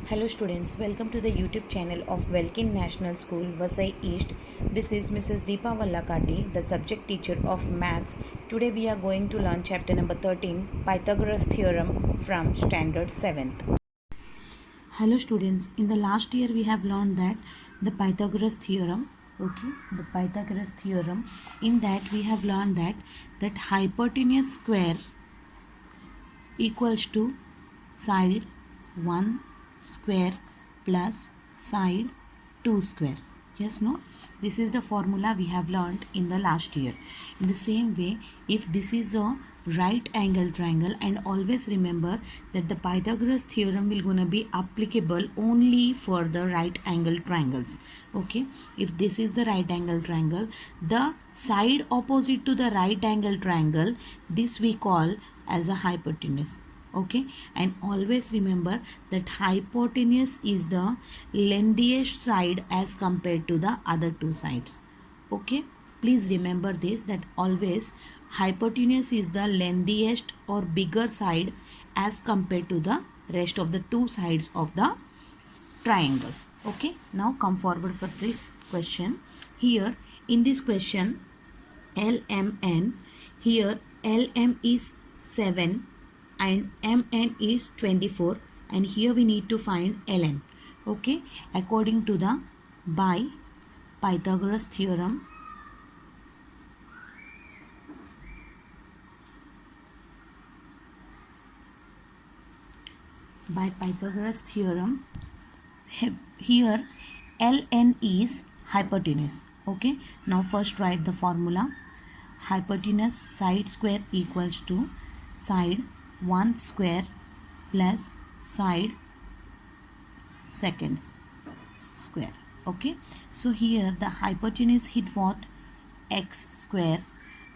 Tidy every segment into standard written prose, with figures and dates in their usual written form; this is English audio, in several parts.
Hello students, welcome to the YouTube channel of Welkin National School, Vasai East. This is Mrs. Deepa Vallakati, the subject teacher of Maths. Today we are going to learn chapter number 13, Pythagoras Theorem from Standard 7th. Hello students, in the last year we have learned that the Pythagoras Theorem, the Pythagoras Theorem, in that we have learned that hypotenuse square equals to side 1 square plus side 2 square. Yes, no? This is the formula we have learned in the last year. In the same way, if this is a right angle triangle, and always remember that the Pythagoras theorem will gonna be applicable only for the right angle triangles. Okay, if this is the right angle triangle, the side opposite to the right angle triangle, this we call as a hypotenuse. Okay, and always remember that hypotenuse is the lengthiest side as compared to the other two sides. Okay, please remember this, that always hypotenuse is the lengthiest or bigger side as compared to the rest of the two sides of the triangle. Okay, now come forward for this question. Here in this question, LMN, here LM is 7 and MN is 24, and here we need to find LN. Okay, according to the by Pythagoras theorem, here LN is hypotenuse. Okay, now first write the formula. Hypotenuse side square equals to side 1 square plus side second square. Okay, so here the hypotenuse hit what? X square,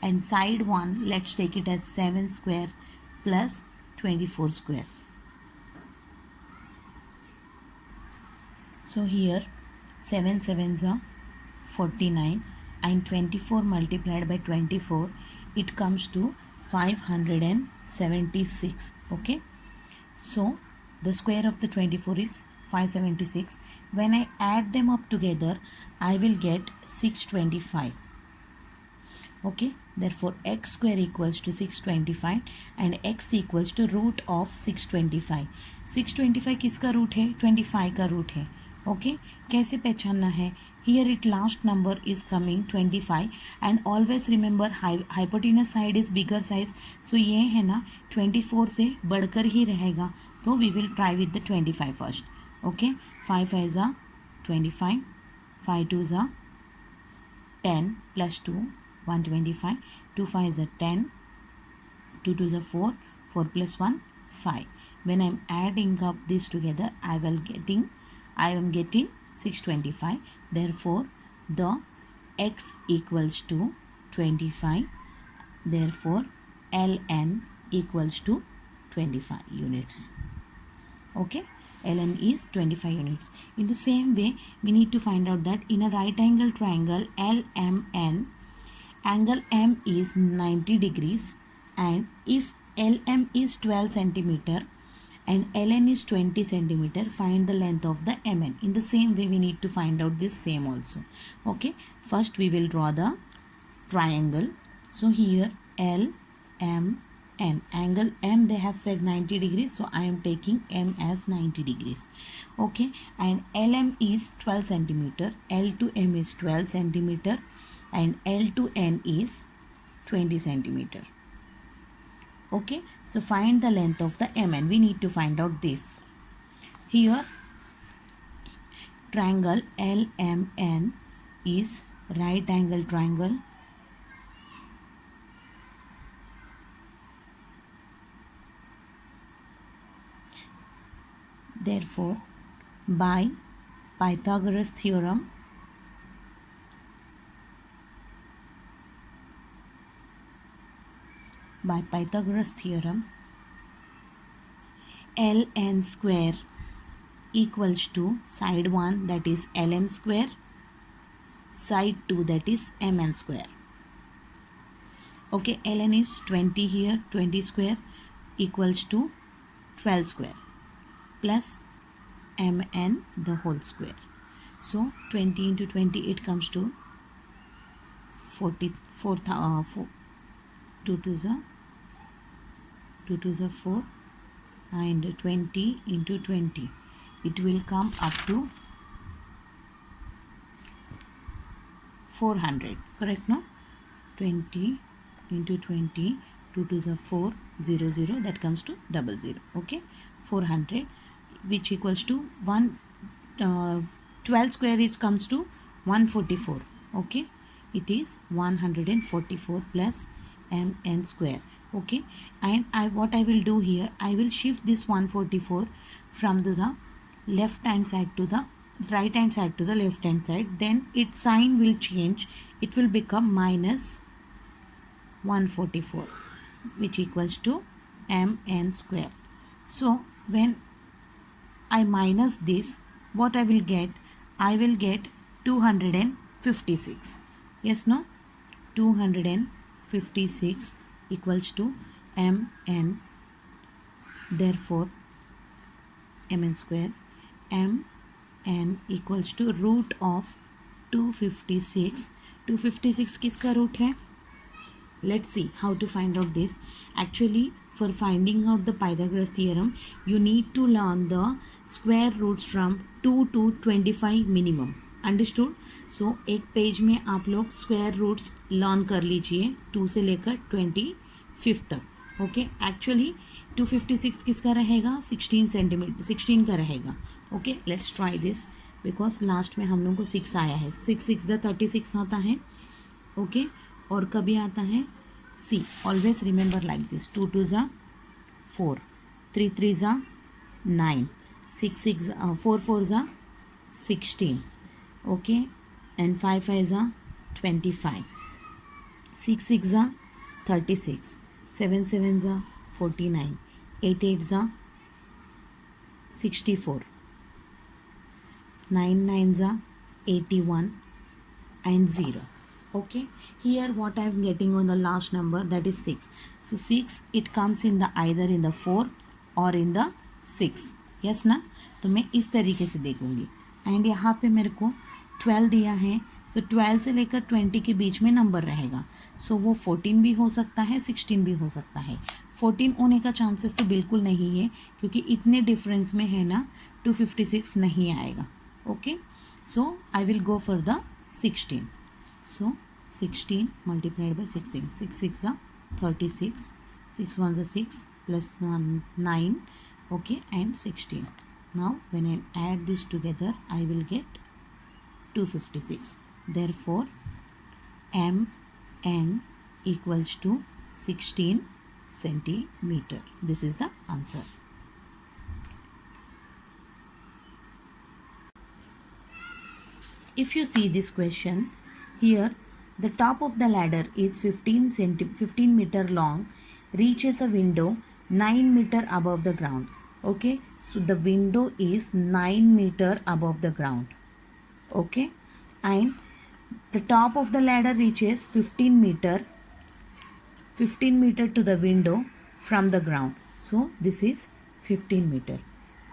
and side 1, let's take it as 7 square plus 24 square. So here 7 sevens are 49 and 24 multiplied by 24, it comes to 576. Okay, so the square of the 24 is 576. When I add them up together, I will get 625. Okay, therefore x square equals to 625 and x equals to root of 625. 625 किसका root है? 25 का root है. Okay, कैसे पहचानना है? Here it last number is coming 25 and always remember hypotenuse side is bigger size. So ये है ना 24 से बढ़कर ही रहेगा, तो we will try with the 25 first. Okay, 5 5s are 25, 5 2s are 10 plus 2 125, 2 5s are 10, 2 2s are 4, 4 plus 1 5. When I am adding up this together, I am getting 625. Therefore the x equals to 25. Therefore ln equals to 25 units. Okay, ln is 25 units. In the same way, we need to find out that in a right angle triangle LMN, angle M is 90 degrees, and if LM is 12 centimeter and ln is 20 centimeter, find the length of the mn. In the same way, we need to find out this same also. Okay, first we will draw the triangle. So here L M N, angle M they have said 90 degrees, so I am taking M as 90 degrees. Okay, and LM is 12 centimeter, L to M is 12 centimeter, and L to N is 20 centimeter. Okay, so find the length of the MN. We need to find out this. Here triangle LMN is right angle triangle. Therefore, by Pythagoras theorem, ln square equals to side 1, that is lm square, side 2, that is mn square. Okay, ln is 20 here, 20 square equals to 12 square plus mn the whole square. So 20 into 20, it comes to 44, 2 twos are 2 twos are 4, and 20 into 20, it will come up to 400, correct? No, 20 into 20, 2 twos are 4, 0 0, that comes to 00. Okay, 400, which equals to 12 square, it comes to 144. Okay, it is 144 plus mn square. Okay, and what I will do here, I will shift this 144 from the left hand side to the right hand side to the left hand side, then its sign will change, it will become minus 144, which equals to mn square. So when I minus this, what I will get? I will get 256. Yes, no? 256 equals to mn. Therefore, mn square, mn equals to root of 256. 256 किसका root है? Let's see how to find out this. Actually, for finding out the Pythagoras theorem, you need to learn the square roots from 2 to 25 minimum. Understood? So एक page में आप लोग square roots learn कर लीजिए 2 से लेकर 25 तक. ओके, एक्चुअली 256 किसका रहेगा? 16 सेंटीमीटर, 16 का रहेगा. Okay, let's try this, because last में हम लोग को 6 आया है. 6 6 द 36 आता है. ओके, और कभी आता है C. Always remember like this. 2 2 ज़ा 4, 3 3 ज़ा 9, 6 6 4 4 ज़ा 16. ओके, एंड 5 5 ज़ा 25, 6 6 ज़ा 36, 7 7 ज़ा 49, 8 8 ज़ा 64, 9 9 ज़ा 81, and 0. Okay, here what I am getting on the last number, that is 6. So 6, it comes in the either in the 4 or in the 6. yes ना? तो मैं इस तरीके से देखूंगी. एंड यहाँ पे मेरे को 12 दिया है. सो 12 से लेकर 20 के बीच में नंबर रहेगा. सो वो 14 भी हो सकता है, 16 भी हो सकता है. 14 होने का चांसेस तो बिल्कुल नहीं है, क्योंकि इतने डिफरेंस में है ना 256 नहीं आएगा. Okay, so I will go for the 16. So 16 multiplied by 16. 6 6 are 36. 6 1 are 6 plus 1 9. Okay, and 16. Now when I add this together, I will get 256. Therefore, mn equals to 16 centimeter. This is the answer. If you see this question, here the top of the ladder is 15 meter long, reaches a window 9 meter above the ground. Okay, so the window is 9 meter above the ground. Okay, and the top of the ladder reaches 15 meter to the window from the ground. So this is 15 meter,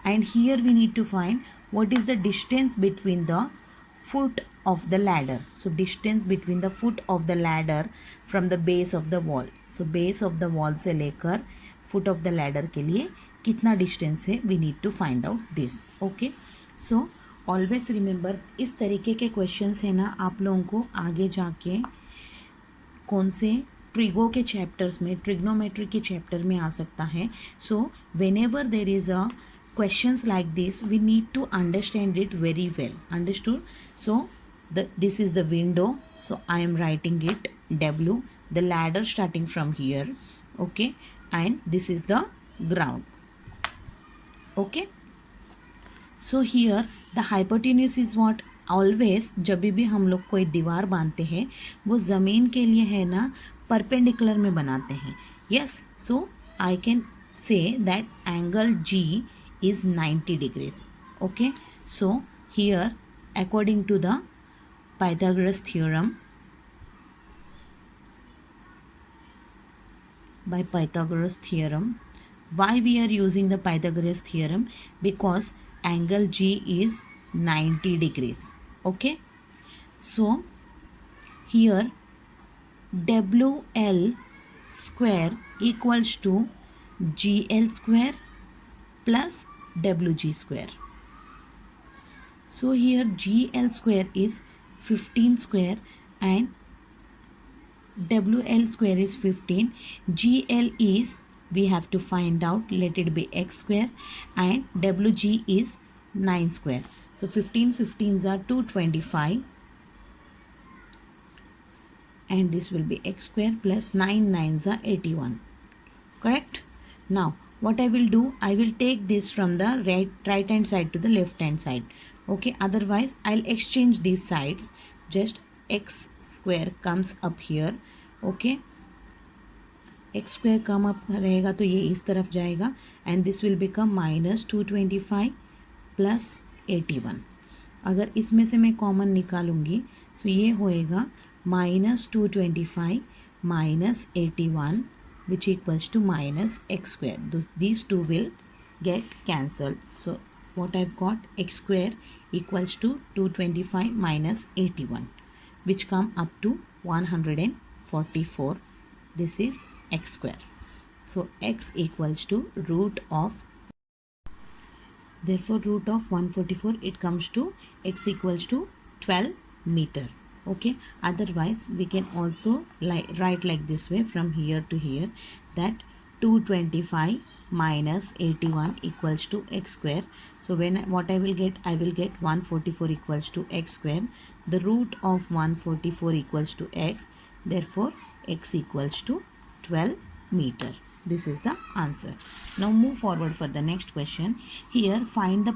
and here we need to find what is the distance between the foot of the ladder. So distance between the foot of the ladder from the base of the wall. So base of the wall से लेकर foot of the ladder के लिए कितना distance है, we need to find out this. Okay, so always remember, इस तरीके के questions है ना आप लोगों को आगे जाके कौन से ट्रिगो के चैप्टर्स में, ट्रिग्नोमेट्री के चैप्टर में आ सकता है. सो whenever there is a questions like this, we need to understand it very well. Understood? So this is the window, so I am writing it W, the ladder starting from here. Okay, and this is the ground. Okay, so here the hypotenuse is what? Always जब भी हम लोग कोई दीवार बांधते हैं वो ज़मीन के लिए है ना परपेंडिकुलर में बनाते हैं. Yes, so I can say that angle G is 90 degrees. Okay, so here according to the Pythagoras theorem, by Pythagoras theorem, why we are using the Pythagoras theorem? Because angle G is 90 degrees. Okay, so here WL square equals to GL square plus WG square. So here GL square is 15 square and WL square is 15. GL is, we have to find out, let it be x square, and WG is 9 square. So 15 15s are 225 and this will be x square plus 9 9s are 81. Correct? Now what I will do, I will take this from the right hand side to the left hand side. Okay, otherwise I'll exchange these sides. Just x square comes up here. Okay, x square come up रहेगा तो ये इस तरफ जाएगा and this will become -225 plus 81. अगर इसमें से मैं कॉमन निकालूंगी सो ये होएगा -225 minus 81 which equals to minus x square. These two will get cancelled. So what I've got, x square equals to 225 minus 81 which come up to 144. This is x square. So x equals to root of, therefore root of 144, it comes to x equals to 12 meter. Okay, otherwise we can also write like this way from here to here, that 225 minus 81 equals to x square. So when what I will get 144 equals to x square. The root of 144 equals to x, therefore x equals to 12 meter. This is the answer. Now move forward for the next question. Here find the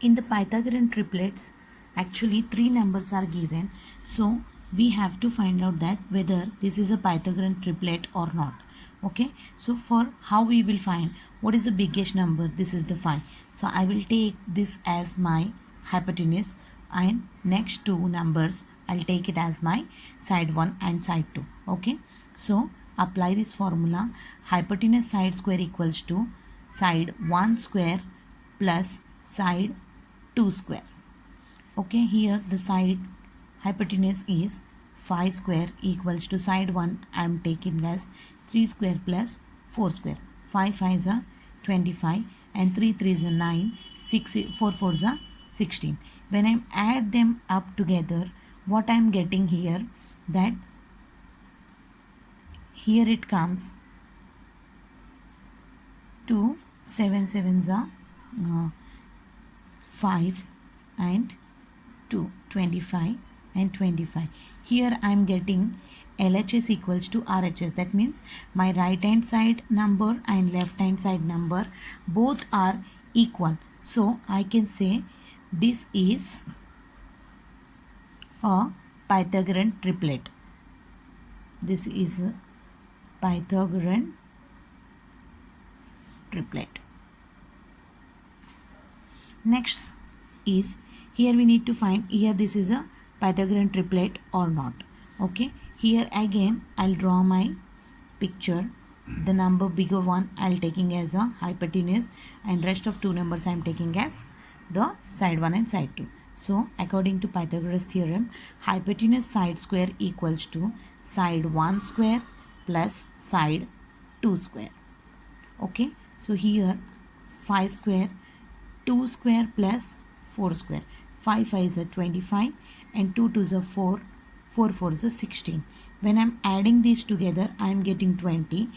in the Pythagorean triplets, actually 3 numbers are given, so we have to find out that whether this is a Pythagorean triplet or not. Okay, so for how we will find what is the biggest number, this is the 5. So I will take this as my hypotenuse and next two numbers I'll take it as my side 1 and side 2. Okay, so apply this formula. Hypotenuse side square equals to side 1 square plus side 2 square. Okay, here the side hypotenuse is 5 square equals to side 1 I am taking as 3 square plus 4 square. 5 5s are 25 and 3 3s are 9, 6 4 4s are 16. When I add them up together, what I am getting here, that here it comes to 7 7s are 5 and 2, 25 and 25. Here I am getting LHS equals to RHS. That means my right hand side number and left hand side number both are equal. So I can say this is a Pythagorean triplet. This is a Pythagorean triplet. Next is, here we need to find here this is a Pythagorean triplet or not. Okay, here again I'll draw my picture. The number bigger one I'll taking as a hypotenuse and rest of two numbers I'm taking as the side 1 and side 2. So according to Pythagoras theorem, hypotenuse side square equals to side 1 square plus side 2 square. Okay, so here 5 square, 2 square plus 4 square. 5 5s are 25 and 2 2s are 4, 4 4s are 16. When I'm adding these together, I'm getting 20,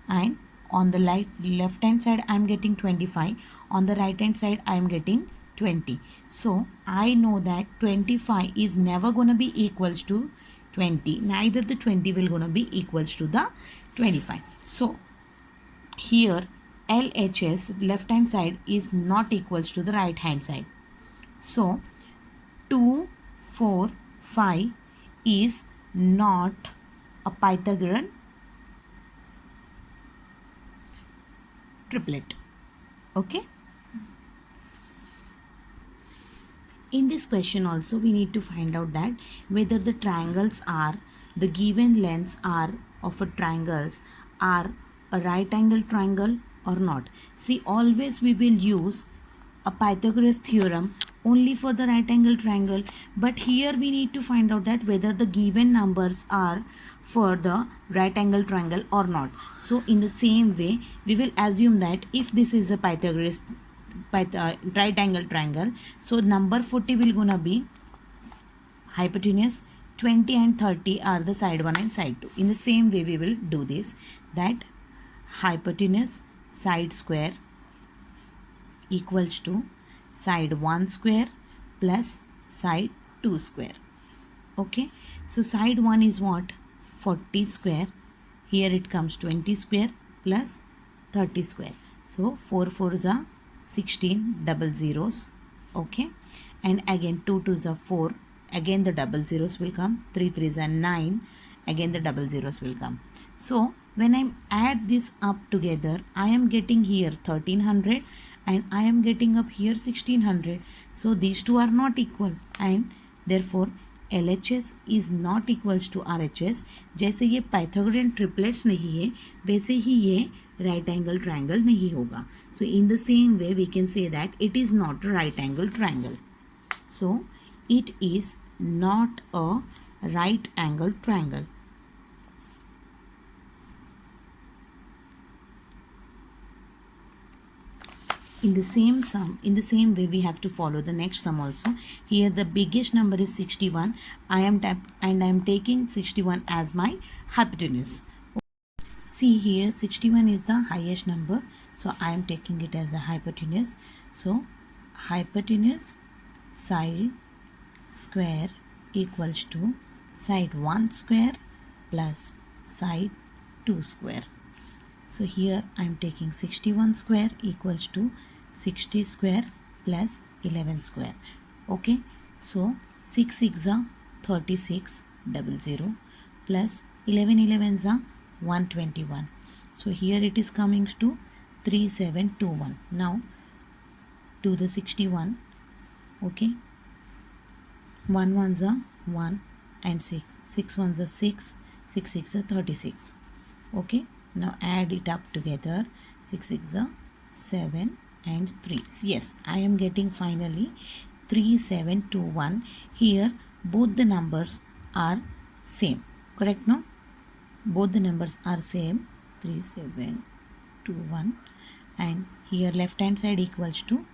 and on the left hand side I'm getting 25, on the right hand side I'm getting 20. So I know that 25 is never gonna be equals to 20, neither the 20 will gonna be equals to the 25. So here LHS, left hand side, is not equals to the right hand side. So 2 4 5 is not a Pythagorean triplet. Okay, in this question also we need to find out that whether the triangles are, the given lengths are of a triangles are a right angle triangle or not. See, always we will use a Pythagoras theorem only for the right angle triangle, but here we need to find out that whether the given numbers are for the right angle triangle or not. So in the same way, we will assume that if this is a Pythagoras right angle triangle, so number 40 will gonna be hypotenuse, 20 and 30 are the side 1 and side 2. In the same way we will do this, that hypotenuse side square equals to side 1 square plus side 2 square. Okay, so side 1 is what? 40 square. Here it comes 20 square plus 30 square. So 4 4s are 16 double zeros. Okay, and again 2 2s are 4. Again the double zeros will come. 3 3s are 9. Again the double zeros will come. So when I add this up together, I am getting here 1300 and I am getting up here 1600. So these two are not equal and therefore LHS is not equals to RHS. जैसे ये Pythagorean triplets नहीं है, वैसे ही ये right angle triangle नहीं होगा. So in the same way we can say that it is not a right angle triangle. So it is not a right angle triangle. In the same way we have to follow the next sum also. Here the biggest number is 61. I am taking 61 as my hypotenuse. See here 61 is the highest number, so I am taking it as a hypotenuse. So hypotenuse side square equals to side 1 square plus side 2 square. So here I am taking 61 square equals to 60 square plus 11 square. Okay, so 6 6 are 36 double zero plus 11 11s are 121. So here it is coming to 3721. Now to the 61. Okay, 1 1s are 1 and 6. 6 1s are 6. 6 6 are 36. Okay, now add it up together. 6 6 are 7 and 3. Yes, I am getting finally 3721. Here both the numbers are same. Correct, no? Both the numbers are same. 3721 and here left hand side equals to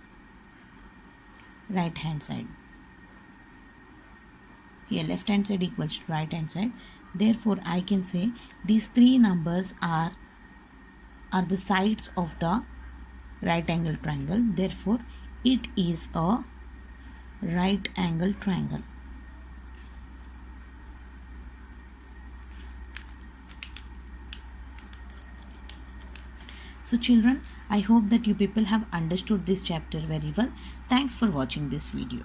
right hand side. Here left hand side equals to right hand side. Therefore I can say these three numbers are the sides of the right angle triangle. Therefore it is a right angle triangle. So children, I hope that you people have understood this chapter very well. Thanks for watching this video.